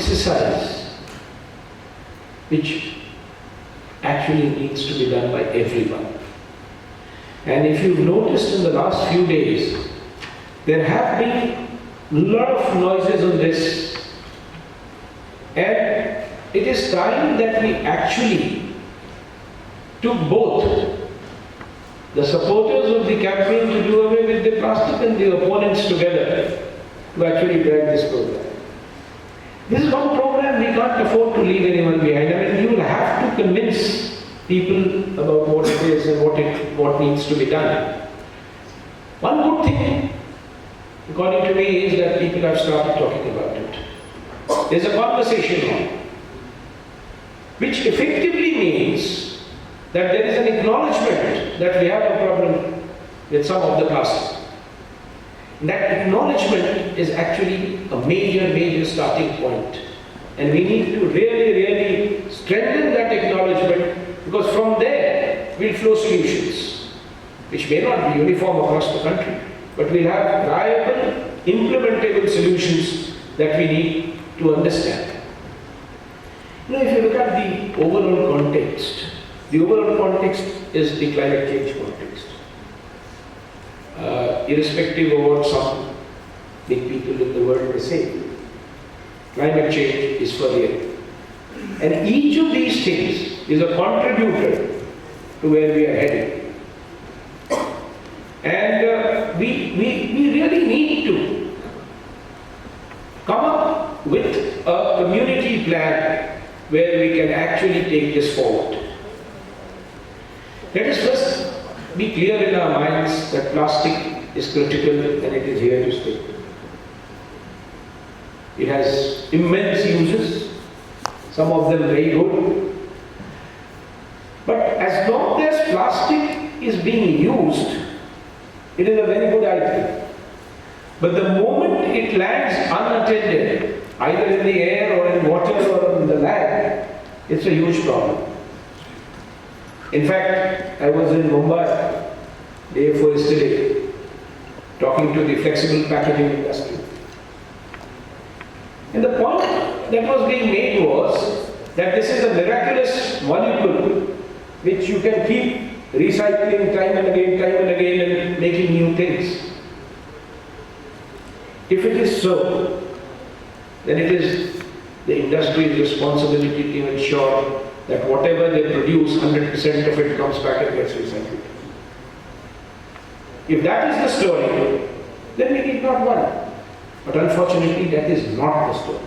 exercise which actually needs to be done by everyone. And if you've noticed in the last few days, there have been a lot of noises on this, and it is time that we actually took both the supporters of the campaign to do away with the plastic and the opponents together to actually drive this program. This is one program we can't afford to leave anyone behind. I mean, you will have to convince people about what it is and what needs to be done. One good thing, according to me, is that people have started talking about it. There's a conversation on, which effectively means that there is an acknowledgement that we have a problem with some of the plastic. That acknowledgement is actually a major starting point. And we need to really strengthen that acknowledgement, because from there will flow solutions, which may not be uniform across the country, but we'll have viable, implementable solutions that we need to understand. You know, if you look at the overall context is the climate change context. Irrespective of what some big people in the world may say, climate change is for real. And each of these things is a contributor to where we are heading. And we really need to come up with a community plan where we can actually take this forward. Let us first be clear in our minds that plastic is critical and it is here to stay. It has immense uses, some of them very good. But as long as plastic is being used, it is a very good item. But the moment it lands unattended, either in the air or in water or in the land, it's a huge problem. In fact, I was in Mumbai day before yesterday, talking to the flexible packaging industry. And the point that was being made was that this is a miraculous molecule which you can keep recycling time and again and making new things. If it is so, then it is the industry's responsibility to ensure that whatever they produce, 100% of it comes back and gets recycled. If that is the story, then we need not worry. But unfortunately, that is not the story.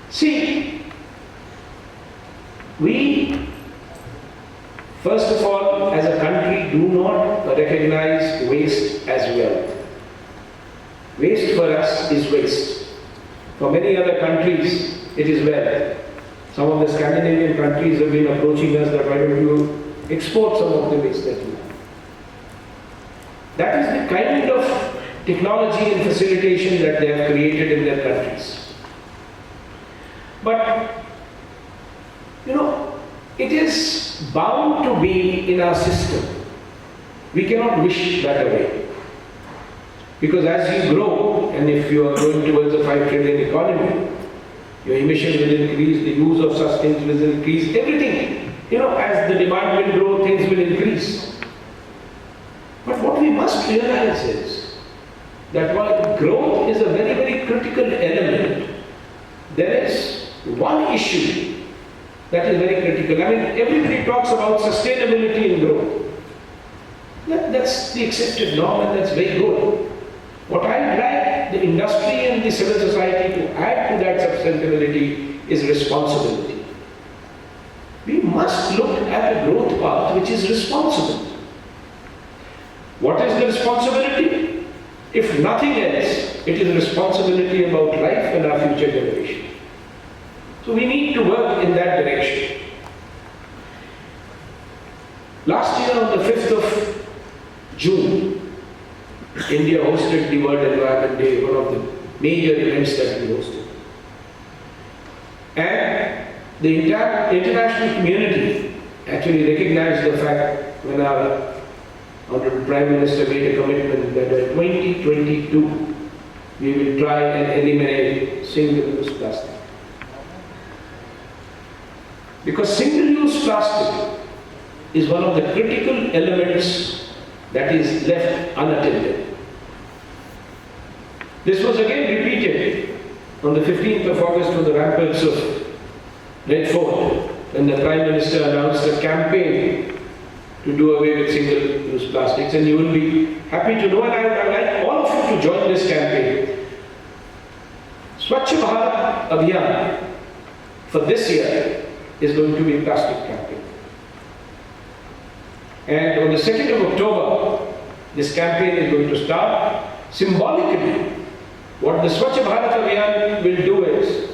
See, we, first of all, as a country, do not recognize waste as wealth. Waste for us is waste. For many other countries, it is wealth. Some of the Scandinavian countries have been approaching us that why don't you export some of the waste that you have. That is the kind of technology and facilitation that they have created in their countries. But, you know, it is bound to be in our system. We cannot wish that away. Because as you grow, and if you are going towards a 5 trillion economy, your emissions will increase, the use of such things will increase, everything. You know, as the demand will grow, things will increase. But what we must realize is that while growth is a very critical element, there is one issue that is very critical. I mean, everybody talks about sustainability and growth. That's the accepted norm and that's very good. What I'd like the industry and the civil society to add to that sustainability is responsibility. We must look at a growth path which is responsible. What is the responsibility? If nothing else, it is responsibility about life and our future generation. So we need to work in that direction. Last year on the 5th of June, India hosted the World Environment Day, one of the major events that we hosted. And the entire international community actually recognized the fact when our Honorable Prime Minister made a commitment that by 2022 we will try and eliminate single-use plastic. Because single-use plastic is one of the critical elements that is left unattended. This was again repeated on the 15th of August on the ramparts of Red Fort, when the Prime Minister announced a campaign to do away with single-use plastics, and you will be happy to know, and I would like all of you to join this campaign. Swachh Bharat Abhiyan for this year is going to be a plastic campaign. And on the 2nd of October, this campaign is going to start. Symbolically, what the Swachh Bharat Abhiyan will do is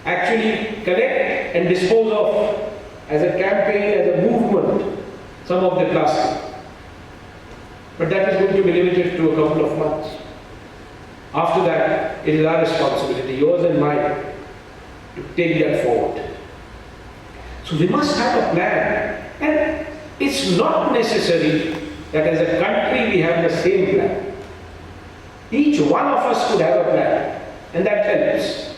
actually collect and dispose of, as a campaign, as a movement, some of the plastic. But that is going to be limited to a couple of months. After that, it is our responsibility, yours and mine, to take that forward. So we must have a plan. And it's not necessary that as a country we have the same plan. Each one of us could have a plan, and that helps.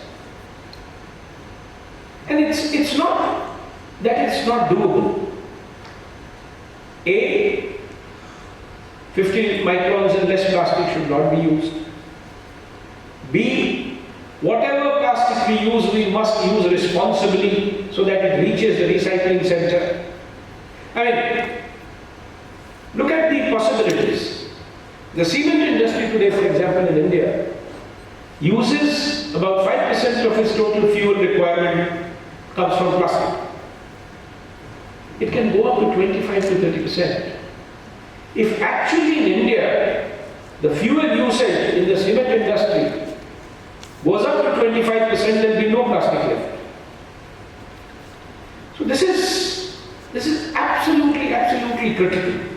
And it's not that it's not doable. A, 15 microns and less plastic should not be used. B, whatever plastic we use, we must use responsibly so that it reaches the recycling center. I mean, look at the possibilities. The cement industry today, for example, in India, uses about 5% of its total fuel requirement comes from plastic. It can go up to 25 to 30%. If actually in India, the fuel usage in the cement industry goes up to 25%, there will be no plastic left. So this is absolutely critical.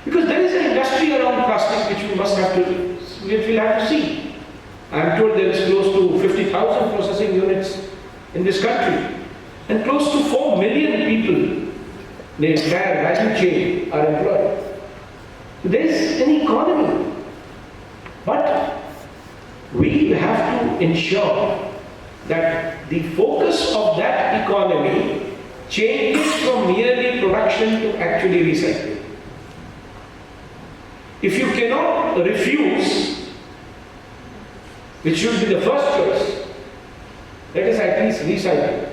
Because there is an industry around plastic which we'll have to see. I am told there is close to 50,000 processing units in this country, and close to 4 million people in the entire value chain are employed. So there is an economy. But we have to ensure that the focus of that economy changes from merely production to actually recycling. If you cannot refuse, which should be the first choice, let us at least recycle.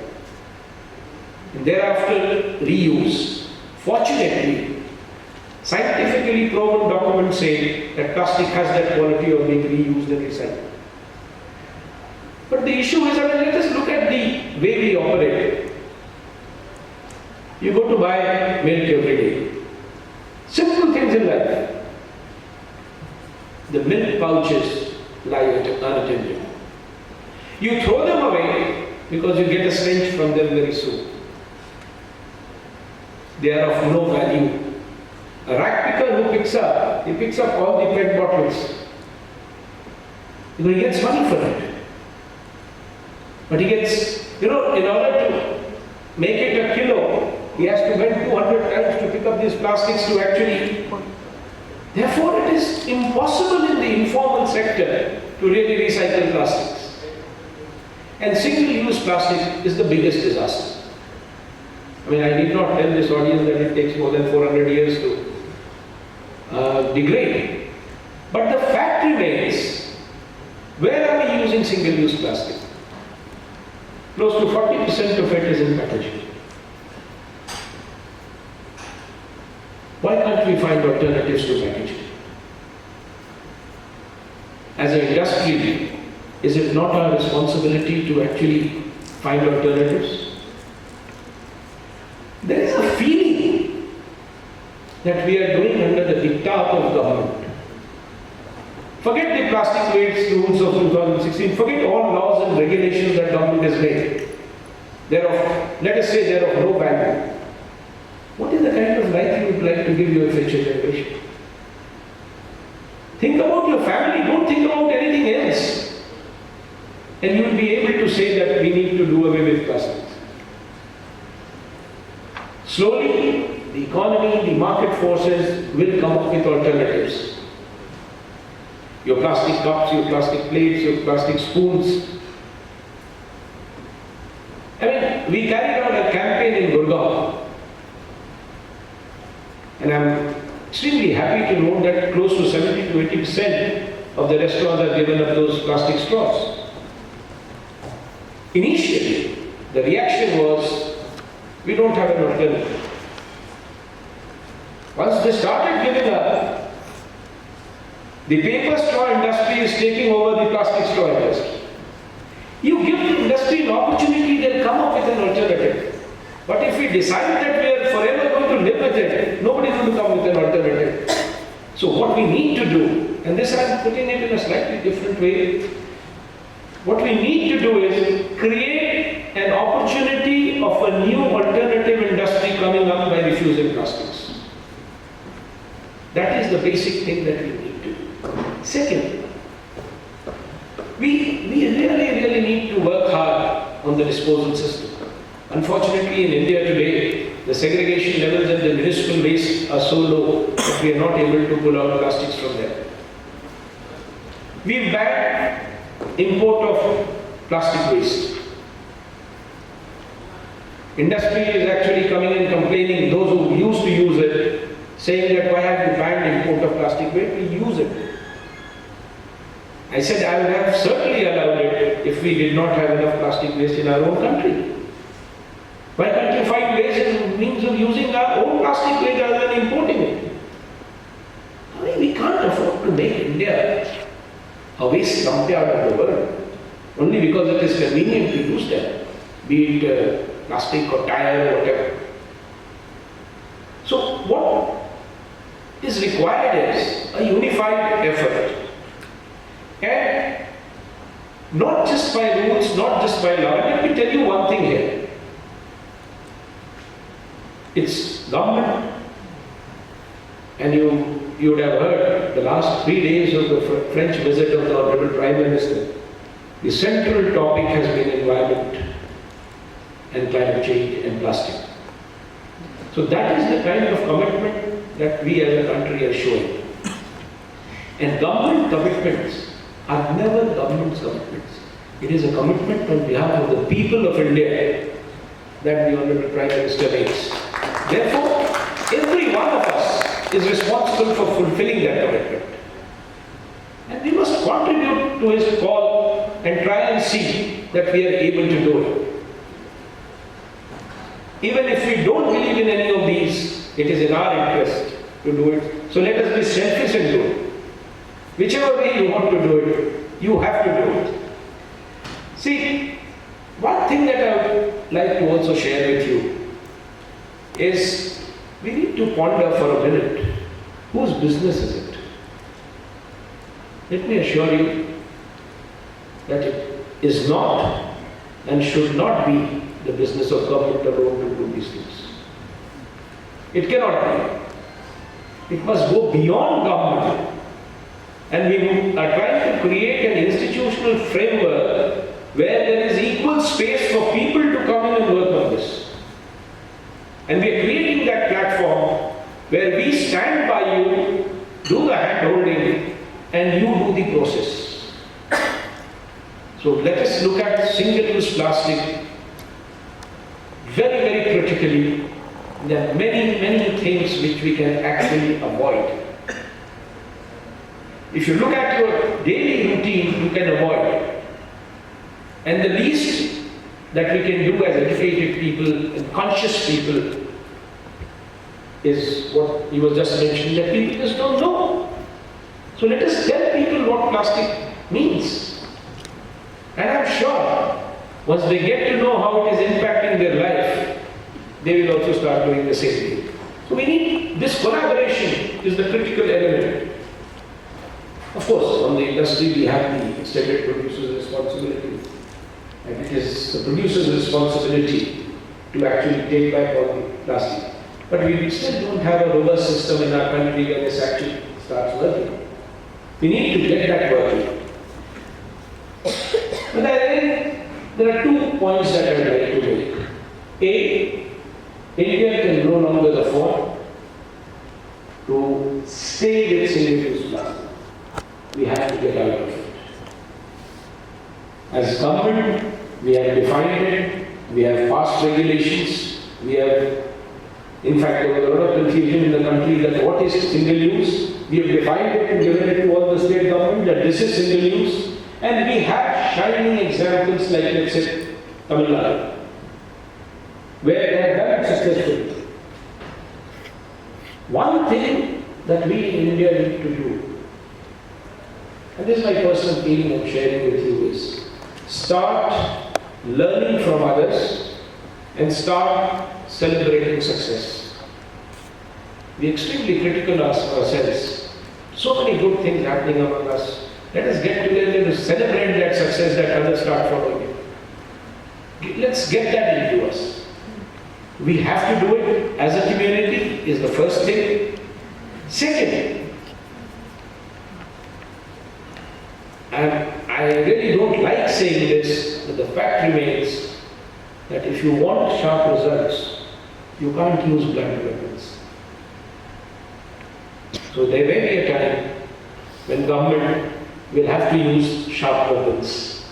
And thereafter, reuse. Fortunately, scientifically proven documents say that plastic has that quality of being reused and recycled. But the issue is, let us look at the way we operate. You go to buy milk every day. Simple things in life. The milk pouches lie unattended. You throw them away because you get a stench from them very soon. They are of no value. A rack picker who picks up all the PET bottles. He gets money for it. But he gets, in order to make it a kilo, he has to bend 200 times to pick up these plastics to actually. Therefore, it is impossible in the informal sector to really recycle plastics. And single-use plastic is the biggest disaster. I mean, I need not tell this audience that it takes more than 400 years to degrade. But the fact remains, where are we using single-use plastic? Close to 40% of it is in packaging. Why can't we find alternatives to packaging? As an industry, is it not our responsibility to actually find alternatives? There is a feeling that we are doing under the diktat of government. Forget the plastic waste rules of 2016, forget all laws and regulations that government has made. Let us say they're of no value. What is the kind of life you would like to give your future generation? Think about your family, don't think about anything else. And you will be able to say that we need to do away with plastics. Slowly, the economy, the market forces will come up with alternatives. Your plastic cups, your plastic plates, your plastic spoons. I mean, we carried out a campaign in Gurgaon. And I'm extremely happy to know that close to 70 to 80% of the restaurants have given up those plastic straws. Initially, the reaction was, we don't have an alternative. Once they started giving up, the paper straw industry is taking over the plastic straw industry. You give the industry an opportunity, they'll come up with an alternative. But if we decide that we are forever going to live with it, nobody's going to come with an alternative. So what we need to do, and this I'm putting it in a slightly different way, what we need to do is create an opportunity of a new alternative industry coming up by refusing plastics. That is the basic thing that we need to do. Second, we really need to work hard on the disposal system. Unfortunately, in India today, the segregation levels and the municipal waste are so low that we are not able to pull out plastics from them. We've banned import of plastic waste. Industry is actually coming and complaining, those who used to use it, saying that why have you banned import of plastic waste? We use it. I said I would have certainly allowed it if we did not have enough plastic waste in our own country. Why can't you find ways and means of using our own plastic waste rather than importing it? I mean, we can't afford to make India a waste dump-yard of the world only because it is convenient to use them, be it plastic or tire or whatever. So what is required is a unified effort. And not just by rules, not just by law. Let me tell you one thing here. It's government, and you would have heard the last 3 days of the French visit of the Honorable Prime Minister. The central topic has been environment and climate change and plastic. So that is the kind of commitment that we as a country are showing. And government commitments are never government's commitments. It is a commitment on behalf of the people of India that the Honorable Prime Minister makes. Therefore, every one of us is responsible for fulfilling that commitment. And we must contribute to his call and try and see that we are able to do it. Even if we don't believe in any of these, it is in our interest to do it. So let us be selfish and do it. Whichever way you want to do it, you have to do it. See, one thing that I would like to also share with you is we need to ponder for a minute, whose business is it? Let me assure you that it is not and should not be the business of government alone to do these things. It cannot be. It must go beyond government. And we are trying to create an institutional framework where there is equal space for people to come in and work on this. And we are creating that platform where we stand by you, do the hand-holding, and you do the process. So let us look at single-use plastic very, very critically. There are many, many things which we can actually avoid. If you look at your daily routine, you can avoid. And the least that we can do as educated people and conscious people is what he was just mentioning, that people just don't know. So let us tell people what plastic means. And I'm sure once they get to know how it is impacting their life, they will also start doing the same thing. So we need this collaboration is the critical element. Of course, on the industry we have the extended producer's responsibility. And it is the producer's responsibility to actually take back all the plastic. But we still don't have a robust system in our country where this actually starts working. We need to get that working. But I think there are 2 points that I would like to make. A, India can no longer afford to stay with single-use plastic. we have to get out of it. As government, we have defined it, we have passed regulations, we have, in fact, there was a lot of confusion in the country that what is single use. We have defined it and given it to all the state government that this is single use. And we have shining examples like, let's say, Tamil Nadu, where they have done it successfully. One thing that we in India need to do, and this is my personal feeling I'm sharing with you, is start learning from others and start celebrating success. We are extremely critical of ourselves. So many good things happening among us. Let us get together to celebrate that success that others start following. Let's get that into us. We have to do it as a community is the first thing. Second, and I really don't like saying this, but the fact remains that if you want sharp results, you can't use blunt weapons. So there may be a time when government will have to use sharp weapons.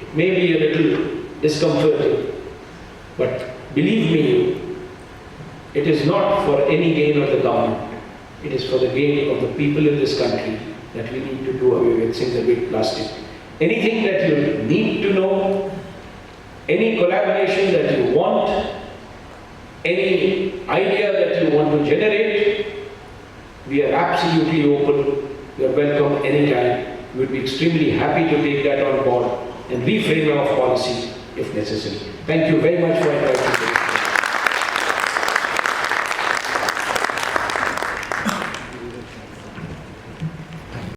It may be a little discomforting, but believe me, it is not for any gain of the government. It is for the gain of the people in this country that we need to do away with single-use plastic. Anything that you need to know, any collaboration that you want, any idea that you want to generate, we are absolutely open. You are welcome anytime. We would be extremely happy to take that on board and reframe our policy if necessary. Thank you very much for inviting me.